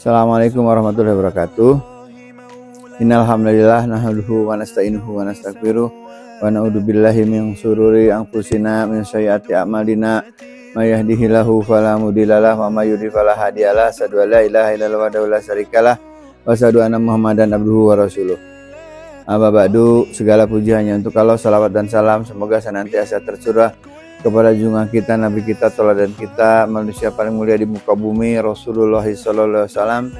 Assalamualaikum warahmatullahi wabarakatuh. Innal hamdalillah nahmaduhu wa nasta'inuhu wa nastaghfiruh wa na'udzu billahi min shururi anfusina min sayyiati a'malina may yahdihillahu fala mudhillalah wa may yudhlil fala hadiyalah. Asyhadu an la ilaha illallah wahdahu la syarikalah wa asyhadu anna Muhammadan abduhu wa rasuluh. Amma ba'du, segala puji hanya untuk Allah, salawat dan salam semoga senantiasa tercurah kepada junjungan kita, Nabi kita, teladan kita, manusia paling mulia di muka bumi, Rasulullah SAW,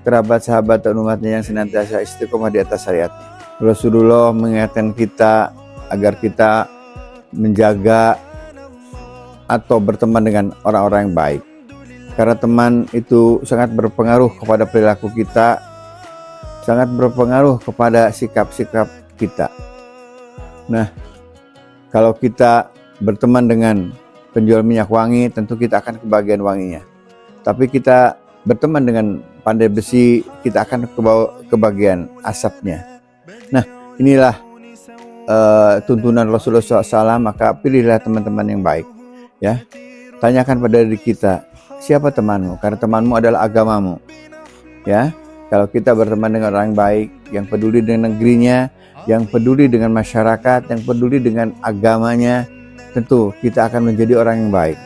kerabat, sahabat, dan umatnya yang senantiasa istiqomah di atas syariat. Rasulullah mengingatkan kita agar kita menjaga atau berteman dengan orang-orang yang baik. Karena teman itu sangat berpengaruh kepada perilaku kita, sangat berpengaruh kepada sikap-sikap kita. Nah, kalau kita berteman dengan penjual minyak wangi, tentu kita akan kebagian wanginya. Tapi kita berteman dengan pandai besi, kita akan kebagian asapnya. Nah, inilah tuntunan Rasulullah SAW. Maka pilihlah teman-teman yang baik. Ya, tanyakan pada diri kita, siapa temanmu? Karena temanmu adalah agamamu. Ya, kalau kita berteman dengan orang yang baik, yang peduli dengan negerinya, yang peduli dengan masyarakat, yang peduli dengan agamanya, tentu kita akan menjadi orang yang baik,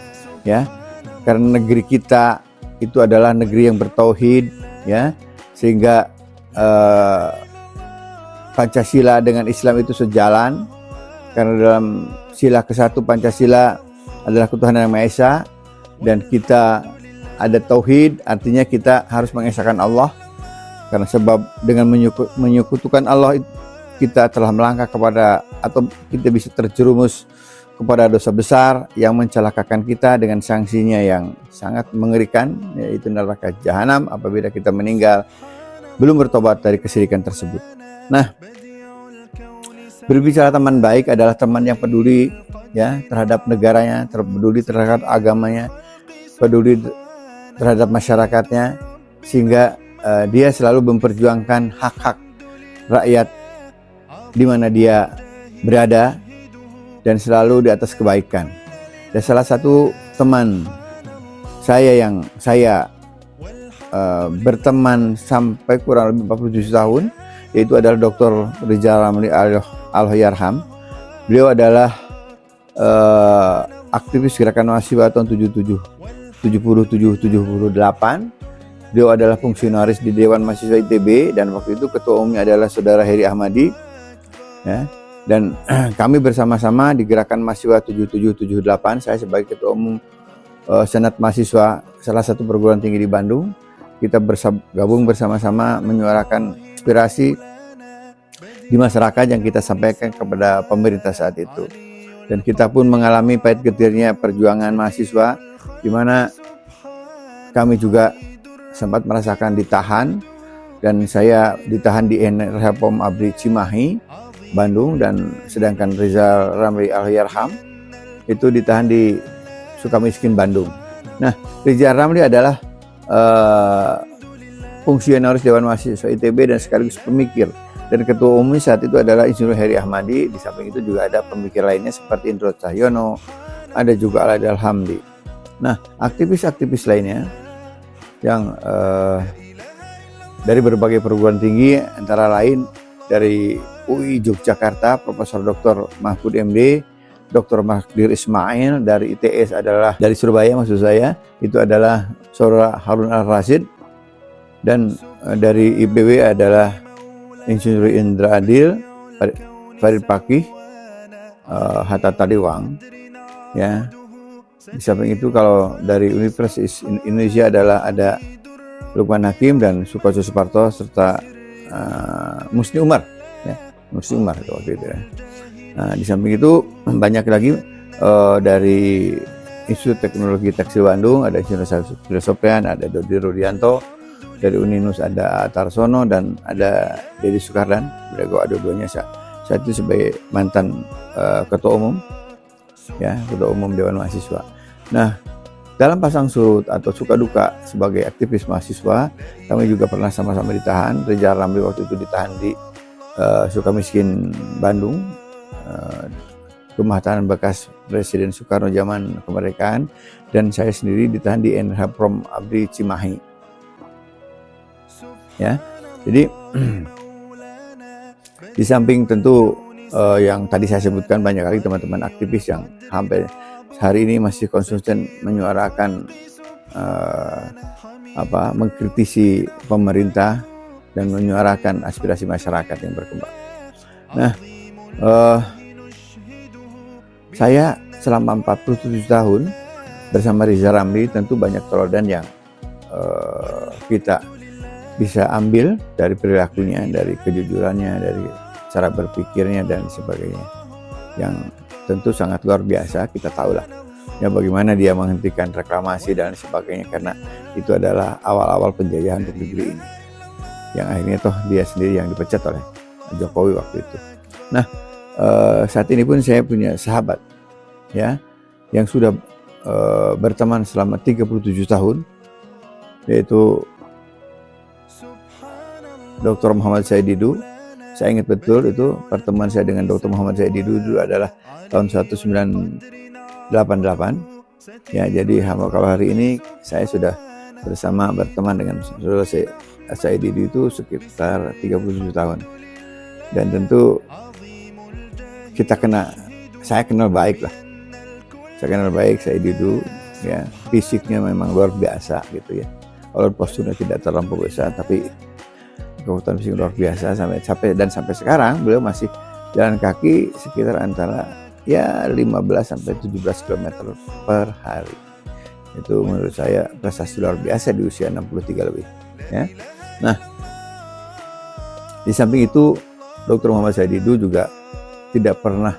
ya. Karena negeri kita itu adalah negeri yang bertauhid, ya, sehingga Pancasila dengan Islam itu sejalan. Karena dalam sila ke-1 Pancasila adalah ketuhanan yang Maha Esa, dan kita ada tauhid, artinya kita harus mengesahkan Allah. Karena sebab dengan menyekutukan Allah, kita telah melangkah kepada, atau kita bisa terjerumus kepada dosa besar yang mencelakakan kita dengan sanksinya yang sangat mengerikan, yaitu neraka jahanam apabila kita meninggal belum bertobat dari kesyirikan tersebut. Nah, berbicara teman baik adalah teman yang peduli, ya, terhadap negaranya, peduli terhadap agamanya, peduli terhadap masyarakatnya, sehingga dia selalu memperjuangkan hak-hak rakyat di mana dia berada, dan selalu di atas kebaikan. Dan salah satu teman saya yang saya berteman sampai kurang lebih 47 tahun, yaitu adalah Dr. Rizal Ramli Allahyarham. Beliau adalah aktivis gerakan mahasiswa tahun 77-78. Beliau adalah fungsionaris di Dewan Mahasiswa ITB, dan waktu itu ketua umumnya adalah Saudara Heri Ahmadi. Ya. Dan kami bersama-sama di Gerakan Mahasiswa 77-78, saya sebagai Ketua Umum Senat Mahasiswa salah satu perguruan tinggi di Bandung, kita gabung bersama-sama menyuarakan aspirasi di masyarakat yang kita sampaikan kepada pemerintah saat itu. Dan kita pun mengalami pahit getirnya perjuangan mahasiswa, di mana kami juga sempat merasakan ditahan, dan saya ditahan di Pom Abri Cimahi, Bandung, dan sedangkan Rizal Ramli Allahyarham itu ditahan di Sukamiskin, Bandung. Nah, Rizal Ramli adalah fungsionaris Dewan Mahasiswa ITB dan sekaligus pemikir, dan ketua umum saat itu adalah Insinyur Heri Ahmadi. Di samping itu juga ada pemikir lainnya seperti Indro Cahyono, ada juga Aladil Hamdi. Nah, aktivis-aktivis lainnya yang dari berbagai perguruan tinggi, antara lain dari UI Yogyakarta, Profesor Dr. Mahfud MD, Dr. Magdir Ismail, dari ITS adalah dari Surabaya, maksud saya, itu adalah Saudara Harun Al-Rasyid, dan dari IPB adalah Insinyur Indra Adil, Farid Pakih, Hatta Taliwang, ya. Di samping itu kalau dari Universitas Indonesia adalah ada Lukman Hakim dan Sukoco Suparto serta Musni Umar, ya, Musni Umar itu waktu itu, ya. Nah, di samping itu banyak lagi dari Institut Teknologi Tekstil Bandung ada Insinyur Sofian, ada Dodi Rudianto, dari Uninus ada Tarsono, dan ada Dedi Sukardan. Beliau ada duanya saat itu sebagai mantan ketua umum, ya, ketua umum Dewan Mahasiswa. Nah, dalam pasang surut atau suka duka sebagai aktivis mahasiswa, kami juga pernah sama-sama ditahan. Rizal Ramli waktu itu ditahan di Sukamiskin, Bandung, rumah tahanan bekas Presiden Soekarno zaman kemerdekaan, dan saya sendiri ditahan di Pom Abri Cimahi. ya. Jadi di samping tentu yang tadi saya sebutkan, banyak kali teman-teman aktivis yang hampir hari ini masih konsisten menyuarakan mengkritisi pemerintah dan menyuarakan aspirasi masyarakat yang berkembang. Nah, saya selama 47 tahun bersama Riza Ramli tentu banyak teladan yang kita bisa ambil dari perilakunya, dari kejujurannya, dari cara berpikirnya dan sebagainya, yang tentu sangat luar biasa. Kita tahulah ya bagaimana dia menghentikan reklamasi dan sebagainya, karena itu adalah awal-awal penjajahan untuk negeri ini, yang akhirnya toh dia sendiri yang dipecat oleh Jokowi waktu itu. Nah, saat ini pun saya punya sahabat ya yang sudah berteman selama 37 tahun, yaitu Dr. Muhammad Said Didu. Saya ingat betul itu pertemuan saya dengan Dr. Muhammad Said Didu itu adalah tahun 1988. Ya, jadi kalau hari ini saya sudah berteman dengan saudara Said Didu itu sekitar 37 tahun. Dan tentu saya kenal baik lah. Saya kenal baik Said Didu, ya, fisiknya memang luar biasa gitu ya. Kalau posturnya tidak terlampau besar, tapi kekuatan fisik luar biasa sampai sekarang beliau masih jalan kaki sekitar antara ya 15 sampai 17 km per hari. Itu menurut saya prestasi luar biasa di usia 63 lebih ya. Nah, di samping itu Dr. Muhammad Said Didu juga tidak pernah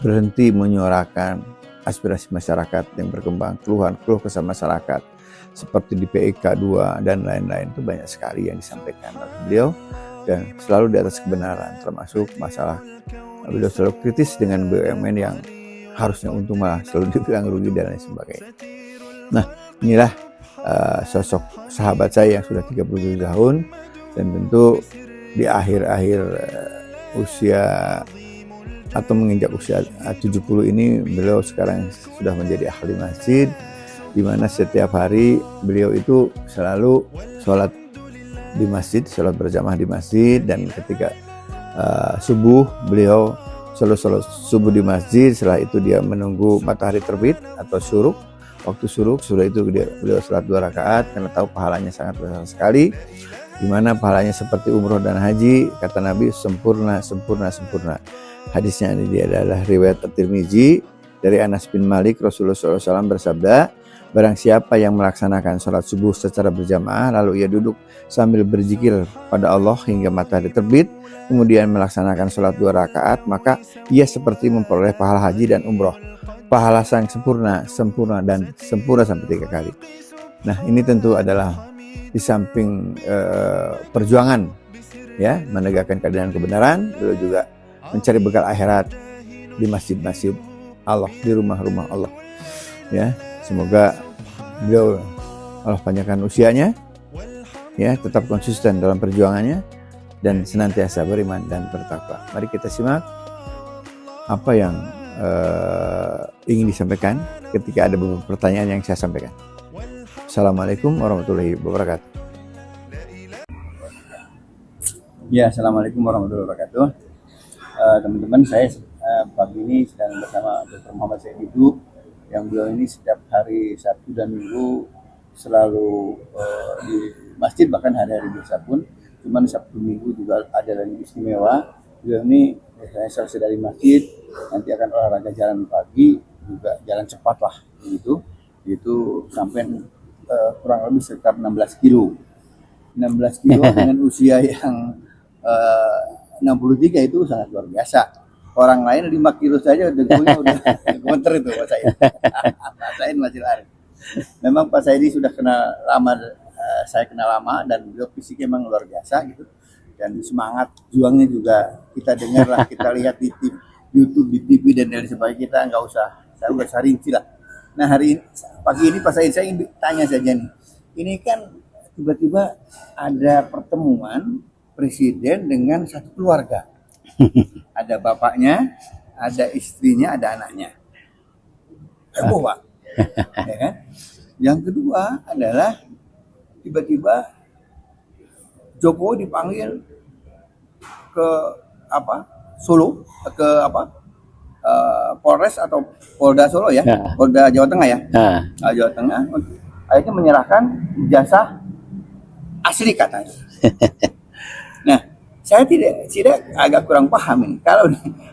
berhenti menyuarakan aspirasi masyarakat yang berkembang, keluh kesah masyarakat seperti di PIK 2 dan lain-lain. Itu banyak sekali yang disampaikan oleh beliau dan selalu di atas kebenaran, termasuk masalah beliau selalu kritis dengan BUMN yang harusnya untung malah selalu dibilang rugi dan lain sebagainya. Nah, inilah sosok sahabat saya yang sudah 37 tahun, dan tentu di akhir-akhir usia atau menginjak usia 70 ini, beliau sekarang sudah menjadi ahli masjid, di mana setiap hari beliau itu selalu sholat di masjid, sholat berjamaah di masjid, dan ketika subuh beliau selalu sholat subuh di masjid. Setelah itu dia menunggu matahari terbit atau syuruk. Waktu syuruk sudah itu beliau sholat 2 rakaat karena tahu pahalanya sangat besar sekali, di mana pahalanya seperti umroh dan haji. Kata Nabi, sempurna, sempurna, sempurna. Hadisnya ini dia adalah riwayat At-Tirmizi dari Anas bin Malik. Rasulullah SAW bersabda, barang siapa yang melaksanakan sholat subuh secara berjamaah, lalu ia duduk sambil berzikir pada Allah hingga matahari terbit, kemudian melaksanakan sholat 2 rakaat, maka ia seperti memperoleh pahala haji dan umroh. Pahala sang sempurna, sempurna, dan sempurna sampai 3 kali. Nah, ini tentu adalah di samping perjuangan ya menegakkan keadilan kebenaran, beliau juga mencari bekal akhirat di masjid-masjid Allah, di rumah-rumah Allah ya. Semoga beliau Allah panjangkan usianya ya, tetap konsisten dalam perjuangannya dan senantiasa beriman dan bertakwa. Mari kita simak apa yang ingin disampaikan ketika ada beberapa pertanyaan yang saya sampaikan. Assalamualaikum warahmatullahi wabarakatuh. Ya, assalamualaikum warahmatullahi wabarakatuh. Teman-teman, saya pagi ini sedang bersama Dr. Muhammad Said Didu, yang beliau ini setiap hari Sabtu dan Minggu selalu di masjid, bahkan hari-hari biasa pun. Cuman Sabtu Minggu juga ada lagi istimewa. Beliau ini biasanya selesai dari masjid, nanti akan olahraga jalan pagi, juga jalan cepat lah gitu. Itu sampai kurang lebih sekitar 16 kilo. 16 kilo dengan usia yang 63 itu sangat luar biasa. Orang lain 5 kilo saja dengkulnya udah gemeter itu Pak Said. Pak Said masih lari. Memang Pak Said sudah kenal lama, saya kenal lama, dan beliau fisiknya memang luar biasa gitu. Dan semangat juangnya juga kita dengar lah, kita lihat di YouTube, di TV dan lain sebagainya. Kita saya nggak usah rinci lah. Nah, hari ini, pagi ini Pak Said, saya ingin tanya saja nih. Ini kan tiba-tiba ada pertemuan presiden dengan satu keluarga. Ada bapaknya, ada istrinya, ada anaknya. Heboh, Pak. Ya kan? Yang kedua adalah tiba-tiba Jokowi dipanggil ke apa Solo, ke apa Polres atau Polda Solo ya, Nah. Polda Jawa Tengah ya, Nah, Jawa Tengah, akhirnya menyerahkan ijazah asli katanya. Nah, saya tidak agak kurang paham ini.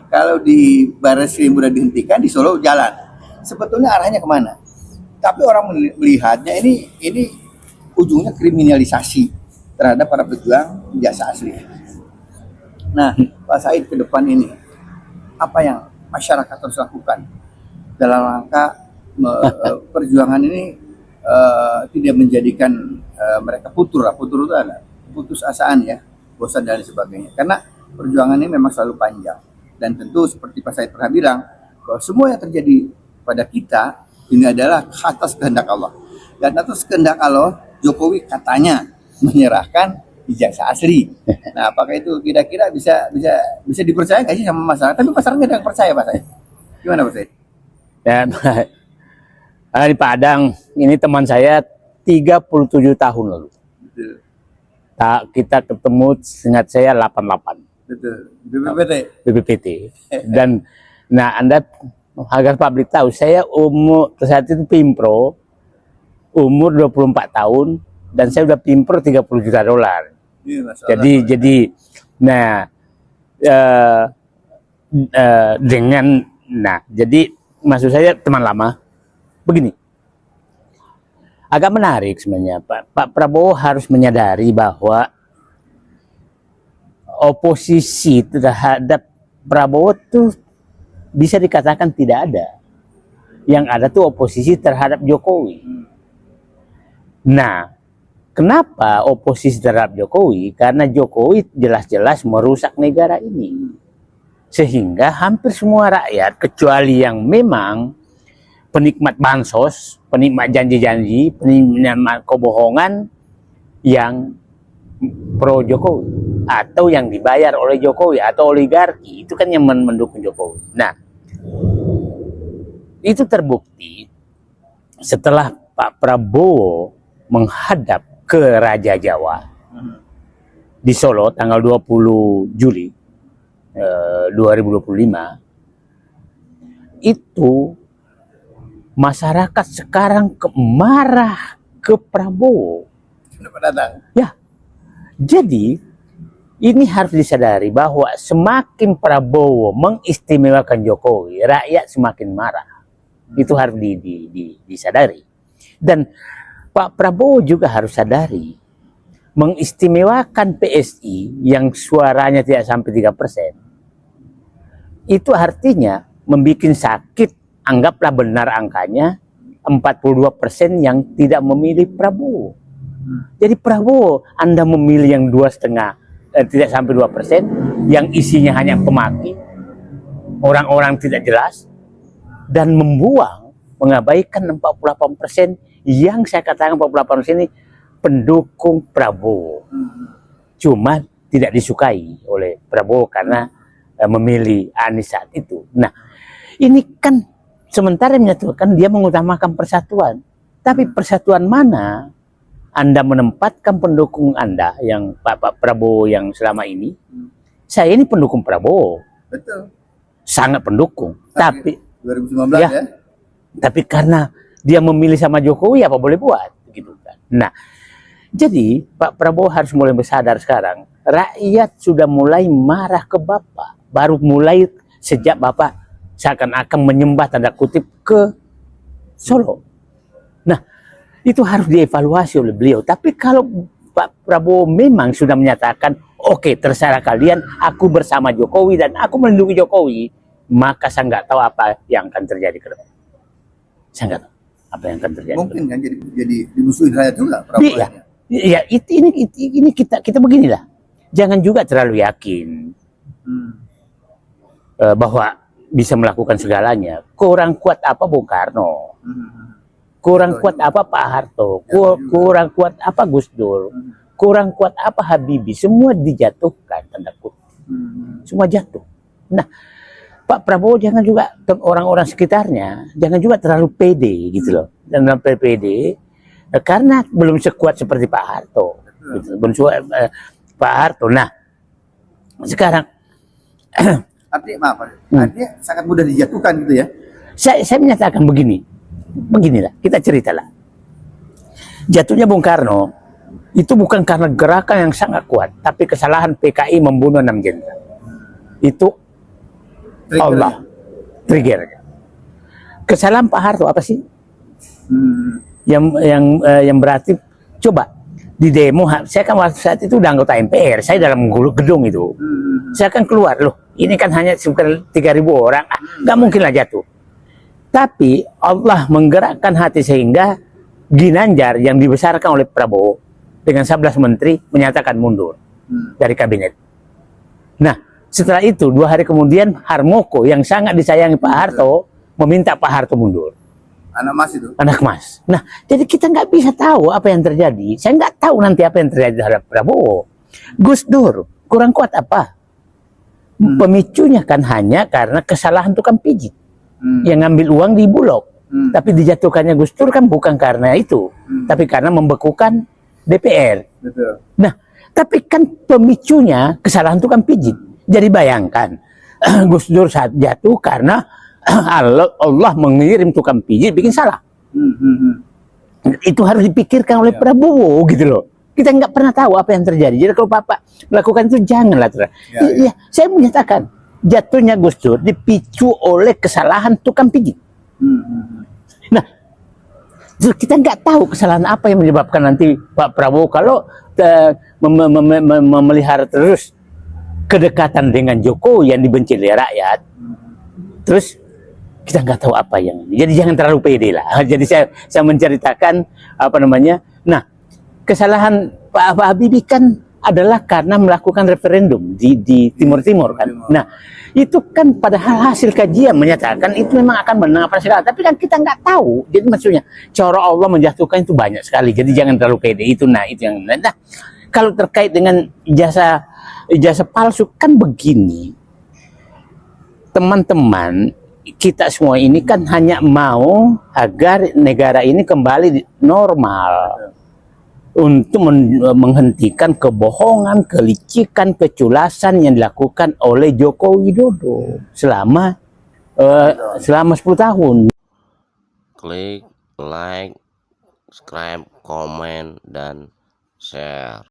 Kalau di Barreskrim udah dihentikan, di Solo jalan. Sebetulnya arahnya kemana? Tapi orang melihatnya ini ujungnya kriminalisasi terhadap para pejuang jasa asli. Nah, Pak Said ke depan ini apa yang masyarakat harus lakukan dalam rangka perjuangan ini tidak menjadikan mereka putur itu ada putus asaan ya, bosan dan sebagainya. Karena perjuangan ini memang selalu panjang dan tentu seperti Pak Said pernah bilang bahwa semua yang terjadi pada kita ini adalah atas kehendak Allah. Dan atas kehendak Allah, Jokowi katanya menyerahkan ijazah asli. Nah, apakah itu kira-kira bisa dipercaya nggak sih sama masyarakat? Tapi masyarakat nggak percaya, Pak Said. Gimana, Pak Said? dan di Padang ini teman saya 37 tahun lalu. Betul. Kita ketemu, ingat saya 88. Betul. BPPT. BPPT. Dan nah Anda agar publik tahu, saya umur saat itu Pimpro umur 24 tahun dan saya udah Pimpro 30 juta dolar. Jadi nah jadi maksud saya teman lama begini, agak menarik sebenarnya. Pak Prabowo harus menyadari bahwa oposisi terhadap Prabowo tuh bisa dikatakan tidak ada. Yang ada tuh oposisi terhadap Jokowi. Nah, kenapa oposisi terhadap Jokowi? Karena Jokowi jelas-jelas merusak negara ini. Sehingga hampir semua rakyat, kecuali yang memang penikmat bansos, penikmat janji-janji, penikmat kebohongan, yang pro Jokowi, atau yang dibayar oleh Jokowi, atau oligarki, itu kan yang mendukung Jokowi. Nah, itu terbukti setelah Pak Prabowo menghadap ke Raja Jawa di Solo tanggal 20 Juli 2025, itu masyarakat sekarang marah ke Prabowo. Ya, jadi ini harus disadari bahwa semakin Prabowo mengistimewakan Jokowi, rakyat semakin marah. Itu harus disadari. Dan Pak Prabowo juga harus sadari, mengistimewakan PSI yang suaranya tidak sampai 3%, itu artinya membuat sakit, anggaplah benar angkanya, 42% yang tidak memilih Prabowo. Jadi Prabowo, Anda memilih yang 2,5, tidak sampai 2%, yang isinya hanya pemaki, orang-orang tidak jelas, dan mengabaikan 48% yang saya katakan 48% ini pendukung Prabowo. Cuma tidak disukai oleh Prabowo karena memilih Anies saat itu. Nah, ini kan sementara menyatukan, dia mengutamakan persatuan. Tapi persatuan mana Anda menempatkan pendukung Anda yang Pak Prabowo yang selama ini? Saya ini pendukung Prabowo. Betul. Sangat pendukung. Tapi 2019 ya. Tapi karena dia memilih sama Jokowi, apa boleh buat gitu kan. Nah, jadi Pak Prabowo harus mulai bersadar sekarang. Rakyat sudah mulai marah ke Bapak. Baru mulai sejak Bapak seakan-akan menyembah tanda kutip ke Solo. Nah, itu harus dievaluasi oleh beliau. Tapi kalau Pak Prabowo memang sudah menyatakan, oke, terserah kalian, aku bersama Jokowi dan aku melindungi Jokowi, maka saya nggak tahu apa yang akan terjadi ke depan. Saya nggak tahu apa yang akan terjadi. Mungkin kan jadi dimusuhin rakyat juga Prabowo. Iya, ini kita beginilah. Jangan juga terlalu yakin bahwa bisa melakukan segalanya. Kurang kuat apa Bung Karno? Kurang kuat apa Pak Harto? Kurang kuat apa Gus Dur? Kurang kuat apa Habibie? Semua dijatuhkan tanda kutip. Semua jatuh. Nah, Pak Prabowo jangan juga, orang-orang sekitarnya jangan juga terlalu pede gitu loh. Dan pede karena belum sekuat seperti Pak Harto. Gitu. Pak Harto. Nah, sekarang Artinya maaf, artinya sangat mudah dijatuhkan gitu ya. saya menyatakan beginilah, kita ceritalah. Jatuhnya Bung Karno itu bukan karena gerakan yang sangat kuat, tapi kesalahan PKI membunuh 6 jenderal. Itu Allah trigger. Kesalahan Pak Harto apa sih? Yang berarti coba di demo, saya kan waktu saat itu udah anggota MPR, saya dalam gedung itu, saya kan keluar loh. Ini kan hanya sekitar 3.000 orang, nggak mungkin lah jatuh. Tapi Allah menggerakkan hati sehingga Ginanjar yang dibesarkan oleh Prabowo dengan 11 menteri menyatakan mundur dari kabinet. Nah, setelah itu 2 hari kemudian Harmoko yang sangat disayangi Pak Harto meminta Pak Harto mundur. Anak Mas itu. Anak Mas. Nah, jadi kita nggak bisa tahu apa yang terjadi. Saya nggak tahu nanti apa yang terjadi terhadap Prabowo. Gus Dur kurang kuat apa? Pemicunya kan hanya karena kesalahan tukang pijit yang ngambil uang di Bulog. Tapi dijatuhkannya Gus Dur kan bukan karena itu, tapi karena membekukan DPR. Betul. Nah, tapi kan pemicunya kesalahan tukang pijit. Jadi bayangkan Gus Dur saat jatuh karena Allah mengirim tukang pijit bikin salah. Itu harus dipikirkan oleh Prabowo gitu loh. Kita nggak pernah tahu apa yang terjadi. Jadi kalau Bapak melakukan itu janganlah. Ya, saya menyatakan jatuhnya Gus Dur dipicu oleh kesalahan tukang pijit. Nah, kita nggak tahu kesalahan apa yang menyebabkan nanti Pak Prabowo kalau memelihara terus kedekatan dengan Jokowi yang dibenci oleh rakyat. Terus kita nggak tahu apa yang. Jadi jangan terlalu pede lah. Jadi saya menceritakan apa namanya. Nah, kesalahan Pak Habibie kan adalah karena melakukan referendum di Timur Timur kan. Nah, itu kan padahal hasil kajian menyatakan itu memang akan menang apa segala. Tapi kan kita nggak tahu. Jadi maksudnya cara Allah menjatuhkan itu banyak sekali. Jadi jangan terlalu pede itu. Nah, itu yang. Nah, kalau terkait dengan ijazah palsu kan begini. Teman-teman, kita semua ini kan hanya mau agar negara ini kembali normal. Untuk menghentikan kebohongan, kelicikan, keculasan yang dilakukan oleh Joko Widodo selama 10 tahun. Klik like, subscribe, komen, dan share.